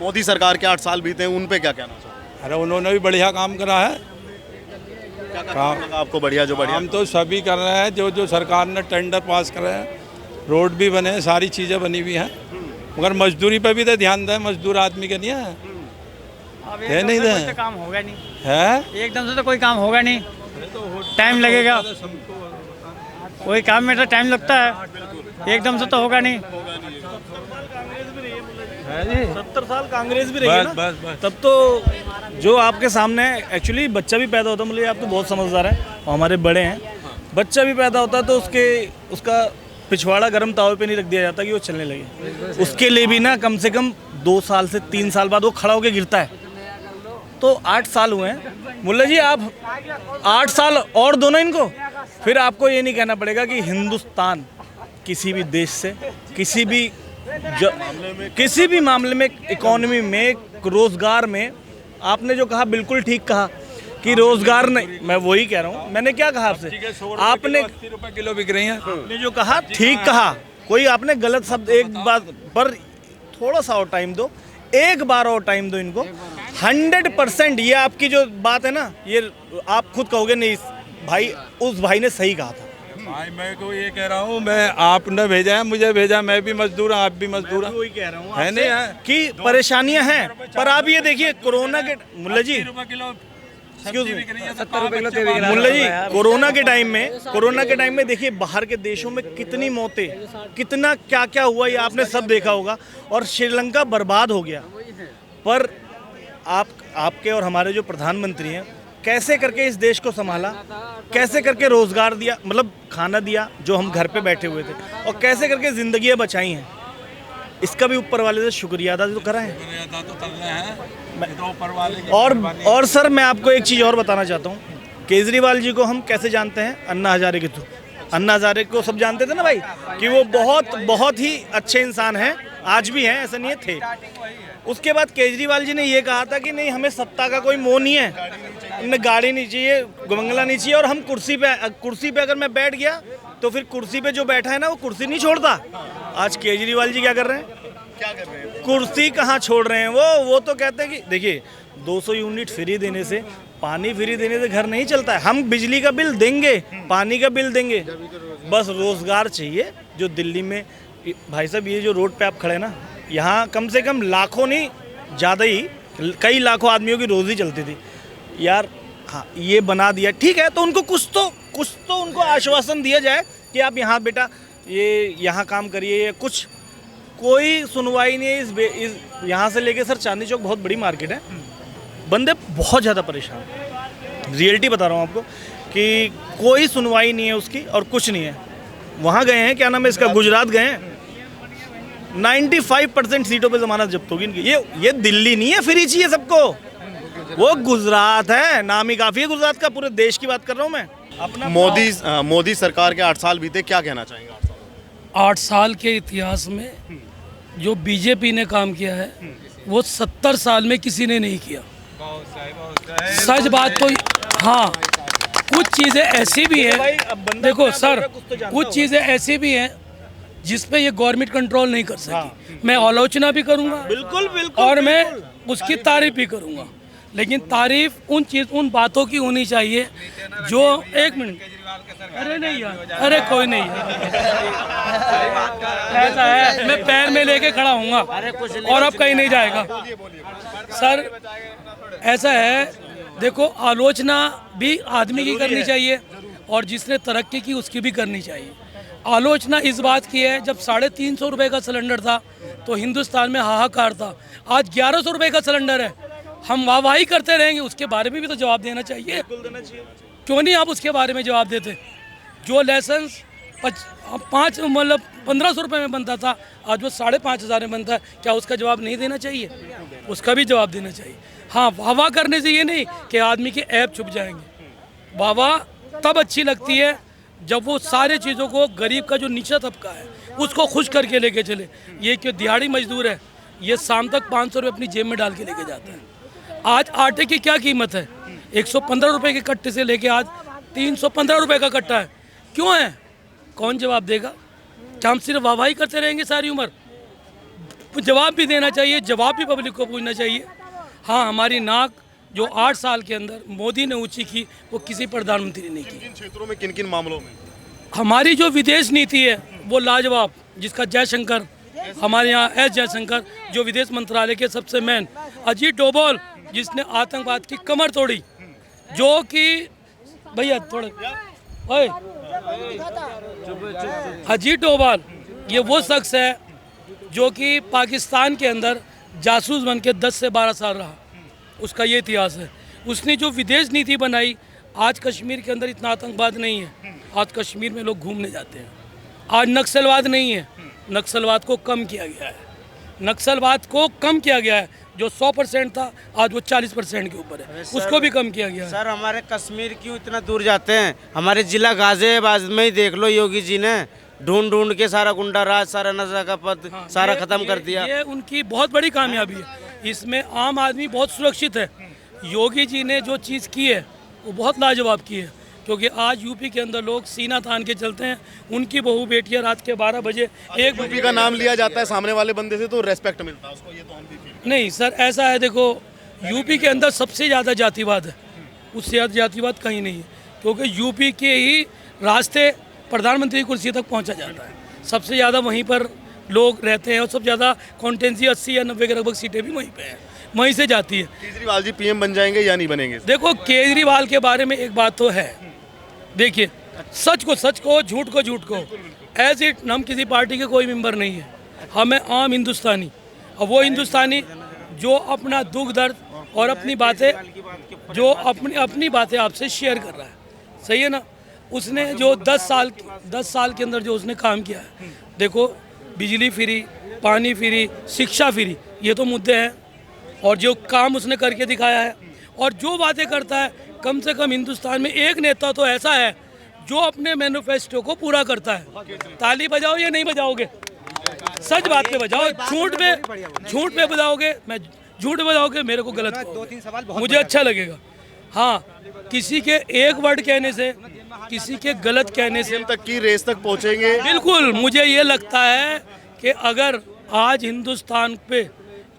मोदी सरकार के 8 साल बीते हैं, उन पे क्या कहना चाहोगे? अरे उन्होंने भी बढ़िया काम करा है। क्या काम लगा आपको बढ़िया? जो बढ़िया काम तो सभी कर रहे हैं, जो जो सरकार ने टेंडर पास करे हैं, रोड भी बने हैं, सारी चीज़ें बनी हुई हैं, मगर मजदूरी पे भी तो ध्यान दें। मजदूर आदमी के नहीं है, है नहीं दे काम होगा नहीं है, एकदम से तो कोई काम होगा नहीं, टाइम लगेगा। कोई काम में तो टाइम लगता है, एकदम से तो होगा नहीं। 70 साल कांग्रेस भी रही है ना, बस बस तब तो जो आपके सामने एक्चुअली बच्चा भी पैदा होता है, मतलब आप तो बहुत समझदार हैं और हमारे बड़े हैं, बच्चा भी पैदा होता है तो उसका पिछवाड़ा गर्म तावे पे नहीं रख दिया जाता कि वो चलने लगे। उसके लिए भी ना कम से कम 2 साल से 3 साल बाद वो खड़ा होकर गिरता है। तो 8 साल हुए हैं मुल्ला जी, आप 8 साल और दो ना इनको, फिर आपको ये नहीं कहना पड़ेगा कि हिंदुस्तान किसी भी देश से किसी भी मामले में, इकोनॉमी में, रोजगार में, आपने जो कहा बिल्कुल ठीक कहा कि रोजगार नहीं, मैं वही कह रहा हूँ। मैंने क्या कहा आपसे, आपने 80 रुपए किलो बिक रही हैं। आपने जो कहा ठीक कहा, कोई आपने गलत शब्द एक बात पर थोड़ा सा और टाइम दो, एक बार और टाइम दो इनको। 100% ये आपकी जो बात है ना, ये आप खुद कहोगे नहीं भाई, उस भाई ने सही कहा था। भाई मैं को ये कह रहा हूँ, मैं आपने भेजा है, मुझे भेजा, मैं भी मजदूर हूँ, आप भी मजदूर हैं, वही कह रहा हूँ है नहीं है कि परेशानियां हैं। पर आप ये देखिए कोरोना के मुल्ला जी, मुल्ला जी, कोरोना के टाइम में देखिए बाहर के देशों में कितनी मौतें, कितना क्या क्या हुआ, ये आपने सब देखा होगा, और श्रीलंका बर्बाद हो गया। पर आपके और हमारे जो प्रधानमंत्री हैं, कैसे करके इस देश को संभाला, कैसे करके रोजगार दिया, मतलब खाना दिया जो हम घर पे बैठे हुए थे, और कैसे करके जिंदगियां बचाई हैं, इसका भी ऊपर वाले से शुक्रिया अदा तो करा है। और सर मैं आपको एक चीज़ और बताना चाहता हूँ, केजरीवाल जी को हम कैसे जानते हैं? अन्ना हजारे के थ्रू। अन्ना हजारे को सब जानते थे ना भाई, कि वो बहुत ही अच्छे इंसान हैं, आज भी हैं, ऐसा नहीं है, थे। उसके बाद केजरीवाल जी ने ये कहा था कि नहीं, हमें सत्ता का कोई मोह नहीं है, हमें गाड़ी नहीं चाहिए, बंगला नहीं चाहिए, और हम कुर्सी पे अगर मैं बैठ गया तो फिर कुर्सी पे जो बैठा है ना, वो कुर्सी नहीं छोड़ता। आज केजरीवाल जी क्या कर रहे हैं? कुर्सी कहाँ छोड़ रहे हैं वो तो कहते हैं कि देखिए 200 यूनिट फ्री देने से, पानी फ्री देने से घर नहीं चलता है। हम बिजली का बिल देंगे, पानी का बिल देंगे, बस रोजगार चाहिए। जो दिल्ली में भाई साहब, ये जो रोड पे आप खड़े ना, यहाँ कम से कम लाखों नहीं, ज़्यादा ही, कई लाखों आदमियों की रोजी चलती थी यार। हाँ, ये बना दिया, ठीक है, तो उनको कुछ तो उनको आश्वासन दिया जाए कि आप यहाँ बेटा ये यहाँ काम करिए, या कुछ। कोई सुनवाई नहीं है। इस यहाँ से लेके सर चांदनी चौक बहुत बड़ी मार्केट है, बंदे बहुत ज़्यादा परेशान, रियलिटी बता रहा हूँ आपको, कि कोई सुनवाई नहीं है उसकी, और कुछ नहीं है। वहाँ गए हैं, क्या नाम है इसका, गुजरात गए हैं, 95% सीटों पे जमानत जब्त होगी इनकी। ये दिल्ली नहीं है फ्री चाहिए सबको, वो गुजरात है, नाम ही काफ़ी है गुजरात का, पूरे देश की बात कर रहा हूँ मैं। अपना मोदी सरकार के 8 साल बीते, क्या कहना चाहेंगे? 8 साल के इतिहास में जो बीजेपी ने काम किया है, वो 70 साल में किसी ने नहीं किया। सच बात तो हाँ, कुछ चीज़ें ऐसी भी हैं, देखो सर, कुछ चीज़ें ऐसी भी हैं जिस पे ये गवर्नमेंट कंट्रोल नहीं कर सकी। मैं आलोचना भी करूंगा, बिल्कुल, और मैं उसकी तारीफ भी करूंगा, लेकिन तारीफ उन बातों की होनी चाहिए जो, एक मिनट, अरे नहीं यार, अरे कोई नहीं, ऐसा है, मैं पैर में लेके खड़ा हूँगा और अब कहीं नहीं जाएगा सर। ऐसा है, देखो, आलोचना भी आदमी की करनी चाहिए, और जिसने तरक्की की उसकी भी करनी चाहिए। आलोचना इस बात की है, जब 350 रुपये का सिलेंडर था तो हिंदुस्तान में हाहाकार था, आज 1100 रुपये का सिलेंडर है, हम वाहवाही करते रहेंगे? उसके बारे में भी तो जवाब देना चाहिए। क्यों नहीं आप उसके बारे में जवाब देते? जो लाइसेंस 1500 रुपये में बनता था, आज वो 5500 में बनता है, क्या उसका जवाब नहीं देना चाहिए? उसका भी जवाब देना चाहिए। हाँ, वाह करने से ये नहीं कि आदमी के ऐप छुप जाएंगे। वाह तब अच्छी लगती है जब वो सारे चीज़ों को, गरीब का जो नीचा तबका है उसको खुश करके लेके चले। ये क्यों, दिहाड़ी मजदूर है, ये शाम तक 500 रुपये अपनी जेब में डाल के लेके जाता है। आज आटे की क्या कीमत है? 115 रुपये के कट्टे से लेके आज 315 रुपये का कट्टा है। क्यों है? कौन जवाब देगा? क्या हम सिर्फ वाहवाही करते रहेंगे सारी उम्र? जवाब भी देना चाहिए, जवाब भी पब्लिक को पूछना चाहिए। हाँ, हमारी नाक जो 8 साल के अंदर मोदी ने ऊंची की, वो किसी प्रधानमंत्री ने की। किन क्षेत्रों में, किन किन मामलों में? हमारी जो विदेश नीति है वो लाजवाब, जिसका जयशंकर, हमारे यहाँ एस जयशंकर जो विदेश मंत्रालय के सबसे मेन, अजीत डोभाल जिसने आतंकवाद की कमर तोड़ी, जो कि भैया थोड़े ओए, अजीत डोभाल ये वो शख्स है जो कि पाकिस्तान के अंदर जासूस बन के 10 से 12 साल रहा, उसका ये इतिहास है। उसने जो विदेश नीति बनाई, आज कश्मीर के अंदर इतना आतंकवाद नहीं है, आज कश्मीर में लोग घूमने जाते हैं। आज नक्सलवाद नहीं है, नक्सलवाद को कम किया गया है, नक्सलवाद को कम किया गया है। जो 100% था आज वो 40% के ऊपर है, उसको भी कम किया गया है। सर हमारे कश्मीर क्यों इतना दूर जाते हैं? हमारे जिला गाजियाबाद में ही देख लो, योगी जी ने ढूंढ ढूंढ के सारा गुंडा राज, सारा नशा का पद सारा खत्म कर दिया। ये उनकी बहुत बड़ी कामयाबी है। इसमें आम आदमी बहुत सुरक्षित है। योगी जी ने जो चीज़ की है वो बहुत लाजवाब की है, क्योंकि आज यूपी के अंदर लोग सीना तान के चलते हैं। उनकी बहू बेटियां रात के 12 बजे एक यूपी का नाम लिया जाता है सामने वाले बंदे से तो रेस्पेक्ट मिलता है उसको, ये तो हम भी feel नहीं सर, ऐसा है, देखो यूपी के अंदर सबसे ज़्यादा जातिवाद है, उससे ज़्यादा जातिवाद कहीं नहीं है, क्योंकि यूपी के ही रास्ते प्रधानमंत्री की कुर्सी तक पहुंचा जाता है। सबसे ज़्यादा वहीं पर लोग रहते हैं और सबसे ज़्यादा कॉन्टेंसी 80 या 90 के लगभग सीटें भी वहीं पे हैं, वहीं से जाती है। केजरीवाल जी पीएम बन जाएंगे या नहीं बनेंगे? देखो केजरीवाल के बारे में एक बात तो है, देखिए सच को सच को, झूठ को झूठ को, एज इट हम किसी पार्टी के कोई मेंबर नहीं है, हमें आम हिंदुस्तानी, और वो हिंदुस्तानी जो अपना दुख दर्द और अपनी बातें, जो अपनी बातें आपसे शेयर कर रहा है, सही है ना। उसने जो 10 साल के अंदर जो उसने काम किया है, देखो बिजली फ्री, पानी फ्री, शिक्षा फ्री, ये तो मुद्दे हैं, और जो काम उसने करके दिखाया है और जो बातें करता है, कम से कम हिंदुस्तान में एक नेता तो ऐसा है जो अपने मैनिफेस्टो को पूरा करता है। ताली बजाओ या नहीं बजाओगे? सच बात पे बजाओ, झूठ पे बजाओगे, मैं झूठ बजाओगे मेरे को गलत कहोगे, मुझे अच्छा लगेगा। हाँ, किसी के एक वर्ड कहने से, किसी के गलत कहने से तक की रेस तक पहुंचेंगे। बिल्कुल, मुझे ये लगता है कि अगर आज हिंदुस्तान पे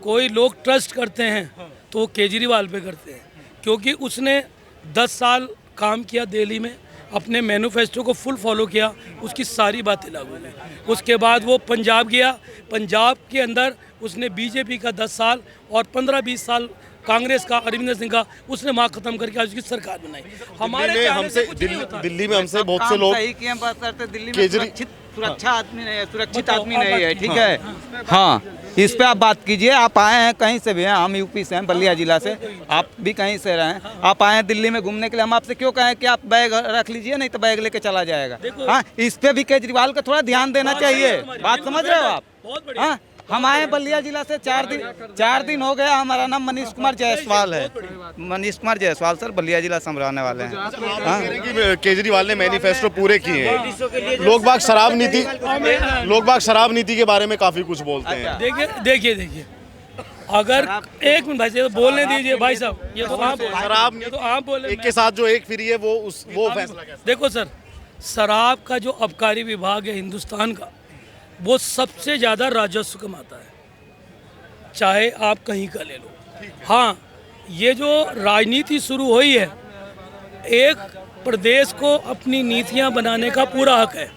कोई लोग ट्रस्ट करते हैं तो वो केजरीवाल पे करते हैं, क्योंकि उसने 10 साल काम किया दिल्ली में, अपने मैनिफेस्टो को फुल फॉलो किया, उसकी सारी बातें लागू हुई। उसके बाद वो पंजाब गया, पंजाब के अंदर उसने बीजेपी का 10 साल और 15-20 साल कांग्रेस का, अरविंदर सिंह का, उसने मार्क खत्म करके आज उसकी सरकार बनाई। हमारे दिल्ली में हमसे बहुत से लोग सही किए, बात करते दिल्ली में केजरी- सुरक्षा आदमी नहीं है, सुरक्षित आदमी नहीं है, ठीक है। हाँ, इस पे आप बात कीजिए। आप आए हैं कहीं से भी हैं, हम यूपी से हैं, बलिया जिला से, आप भी कहीं से रहे हैं, आप आए हैं दिल्ली में घूमने के लिए, हम आपसे क्यों कहें कि आप बैग रख लीजिए, नहीं तो बैग लेके चला जाएगा। हाँ, इस पे भी केजरीवाल को थोड़ा ध्यान देना चाहिए। बात समझ रहे हो आप? हाँ, हम आए बलिया जिला से 4 दिन हो गया। हमारा नाम मनीष कुमार जायसवाल है, मनीष कुमार जायसवाल सर, बलिया जिला से हम रहने वाले हैं। हाँ, केजरीवाल ने मैनिफेस्टो पूरे किए हैं। लोग बाग शराब नीति के बारे में काफी कुछ बोलते हैं। देखिए, अगर एक मिनट भाई साहब बोलने दीजिए भाई साहब, ये तो आप बोले, एक के साथ जो एक फ्री है वो फैसला कैसे? देखो सर, शराब का जो आबकारी विभाग है हिंदुस्तान का, वो सबसे ज़्यादा राजस्व कमाता है, चाहे आप कहीं का ले लो। हाँ, ये जो राजनीति शुरू हुई है, एक प्रदेश को अपनी नीतियां बनाने का पूरा हक है,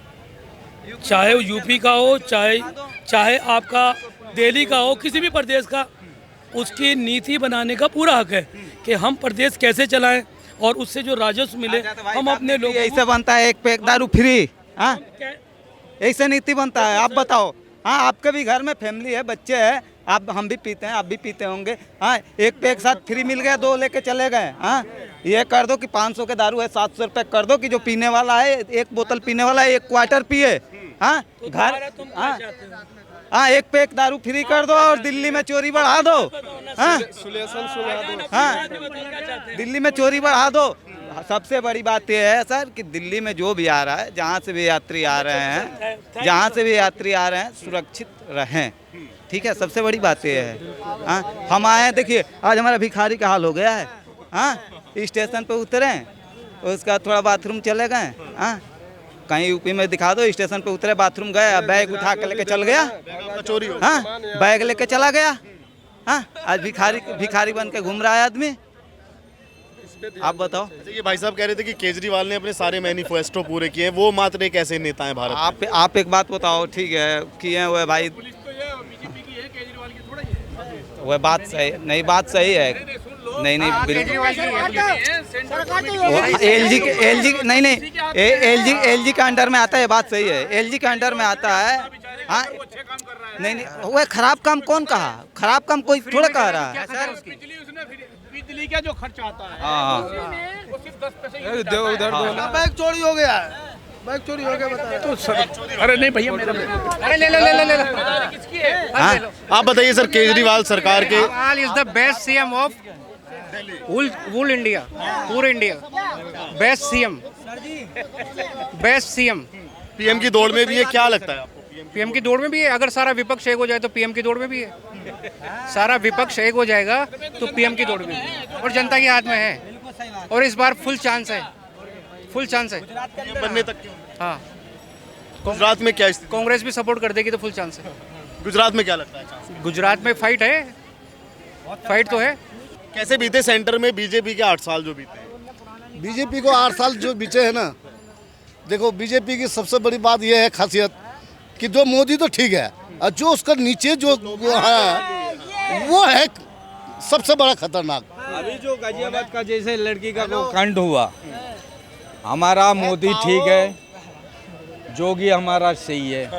चाहे वो यूपी का हो, चाहे आपका दिल्ली का हो, किसी भी प्रदेश का, उसकी नीति बनाने का पूरा हक है कि हम प्रदेश कैसे चलाएं और उससे जो राजस्व मिले हम अपने लोग। ऐसे बनता है एक पैक दारू फ्री, हाँ ऐसे नीति बनता है। आप बताओ, हाँ आपके भी घर में फैमिली है, बच्चे हैं, आप हम भी पीते हैं, आप भी पीते होंगे। हाँ, एक पे एक साथ फ्री मिल गया, 2 लेके चले गए। हाँ, ये कर दो कि 500 के दारू है 700 रुपये कर दो कि जो पीने वाला है, 1 बोतल पीने वाला है 1 क्वार्टर पिए। हाँ, घर, हाँ एक पे एक दारू फ्री कर दो और दिल्ली में चोरी बढ़ा दो। हाँ, हाँ, दिल्ली में चोरी बढ़ा दो। सबसे बड़ी बात यह है सर कि दिल्ली में जो भी आ रहा है, जहाँ से भी यात्री आ रहे हैं, सुरक्षित रहें, ठीक है। सबसे बड़ी बात यह है। हाँ, हम आए हैं, देखिए आज हमारा भिखारी का हाल हो गया है। हाँ, स्टेशन पे उतरे, उसका थोड़ा बाथरूम चले गए। हाँ, कहीं यूपी में दिखा दो, स्टेशन पे उतरे, बाथरूम गया, बैग उठा के लेके चल गया, चोरी हो हाँ, बैग लेके चला गया, हाँ, आज भिखारी बन के घूम रहा है आदमी। आप बताओ। ये भाई साहब कह रहे थे कि केजरीवाल ने अपने सारे मैनिफेस्टो पूरे किए हैं, वो मात्र एक ऐसे नेता हैं भारत में। आप एक बात बताओ, ठीक है किए हैं वह भाई, वह बात सही नहीं, बात सही है, नहीं एलजी नहीं एलजी के अंडर में आता है, बात सही है, एलजी के अंडर में आता है, हाँ, नहीं वह खराब काम कौन कहा, खराब काम कोई थोड़ा कह रहा है। बिजली का जो खर्चा आता है, हाँ, बैग चोरी हो गया, बैग चोरी हो गया, बताया तो सर। अरे नहीं भैया मेरा, अरे ले आप बताइए सर, केजरीवाल सरकार के Keजरीवाल is the best CM of whole India, पूरे इंडिया, बेस्ट सीएम। पीएम की दौड़ में भी है, क्या लगता है आपको? पीएम की दौड़ में भी है, अगर सारा विपक्ष एक हो जाए तो पीएम की दौड़ में भी है, सारा विपक्ष एक हो जाएगा तो पीएम की दौड़ में भी है, और जनता के हाथ में है, और इस बार फुल चांस है, फुल चांस है पीएम बनने तक क्यों? हाँ, गुजरात में क्या स्थिति? कांग्रेस भी सपोर्ट कर देगी तो फुल चांस है। गुजरात में क्या लगता है चांस? गुजरात में फाइट है, फाइट तो है। कैसे बीते सेंटर में बीजेपी के 8 साल जो बीते हैं? बीजेपी को 8 साल जो बीते हैं ना, देखो बीजेपी की सबसे बड़ी बात यह है खासियत कि जो मोदी तो ठीक है, और जो उसका नीचे जो है वो है सबसे बड़ा खतरनाक। अभी जो गाजियाबाद का जैसे लड़की का वो कांड हुआ, हमारा मोदी ठीक है, जोगी हमारा सही है,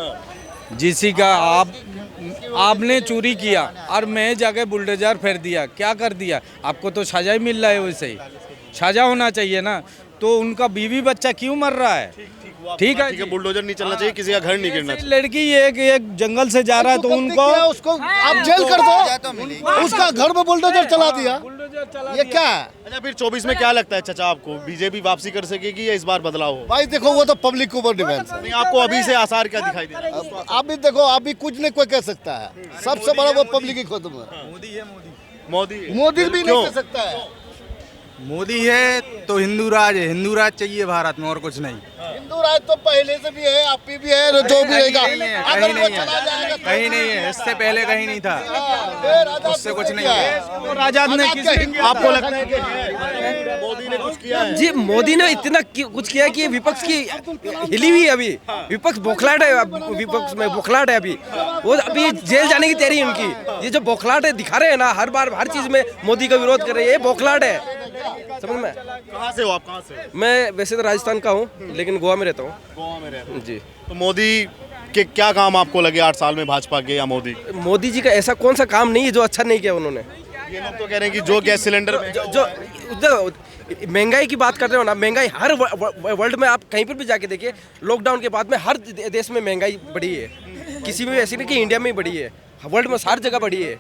जिसी का आपने चोरी किया और मैं जाके बुलडोजर फेर दिया, क्या कर दिया, आपको तो सजा ही मिल रहा है, वैसे ही सजा होना चाहिए ना, तो उनका बीवी बच्चा क्यों मर रहा है? ठीक है, बुलडोजर नहीं चलना चाहिए, किसी का घर नहीं गिरना चाहिए। लड़की एक जंगल से जा रहा है तो उनको आप जेल कर दो, उसका घर में बुलडोजर चला दिया, ये क्या है? अच्छा, फिर 24 में क्या लगता है चाचा आपको, बीजेपी वापसी कर सकेगी या इस बार बदलाव हो? भाई देखो वो तो पब्लिक के ऊपर डिपेंड है। नहीं, आपको अभी से आसार क्या दिखाई दे रहा है? अभी देखो अभी कुछ नहीं कोई कह सकता है, सबसे बड़ा वो पब्लिक ही खुद में, मोदी भी नहीं कह सकता है। मोदी है तो हिंदू राज है, हिंदू राज चाहिए भारत में, और कुछ नहीं। हिंदू राज तो पहले से भी है, अभी भी है, जो भी रहेगा, कहीं नहीं है, इससे पहले कहीं नहीं था, उससे कुछ नहीं है। आजाद ने आपको लगता है कि मोदी ने कुछ किया है? जी, मोदी ने इतना कुछ किया कि विपक्ष की हिली हुई है, अभी विपक्ष बौखलाहट है, विपक्ष में बौखलाहट है, अभी वो अभी जेल जाने की तैयारी है उनकी। ये जो बौखलाहट है दिखा रहे हैं ना, हर बार हर चीज में मोदी का विरोध कर रहे हैं, ये बौखलाहट है, समझ में। कहाँ से हो आप? कहाँ से? मैं वैसे तो राजस्थान का हूँ, लेकिन गोवा में रहता हूँ। गोवा में रहते हैं जी। तो मोदी के क्या काम आपको लगे 8 साल में भाजपा के, या मोदी जी का ऐसा कौन सा काम नहीं है जो अच्छा नहीं किया उन्होंने। ये लोग तो कह रहे हैं कि जो गैस सिलेंडर जो महंगाई की बात कर रहे हो ना, महंगाई हर वर्ल्ड में आप कहीं पर भी जाके देखिए, लॉकडाउन के बाद में हर देश में महंगाई बढ़ी है, किसी में ऐसी नहीं कि इंडिया में ही बढ़ी है, वर्ल्ड में हर जगह बढ़ी है।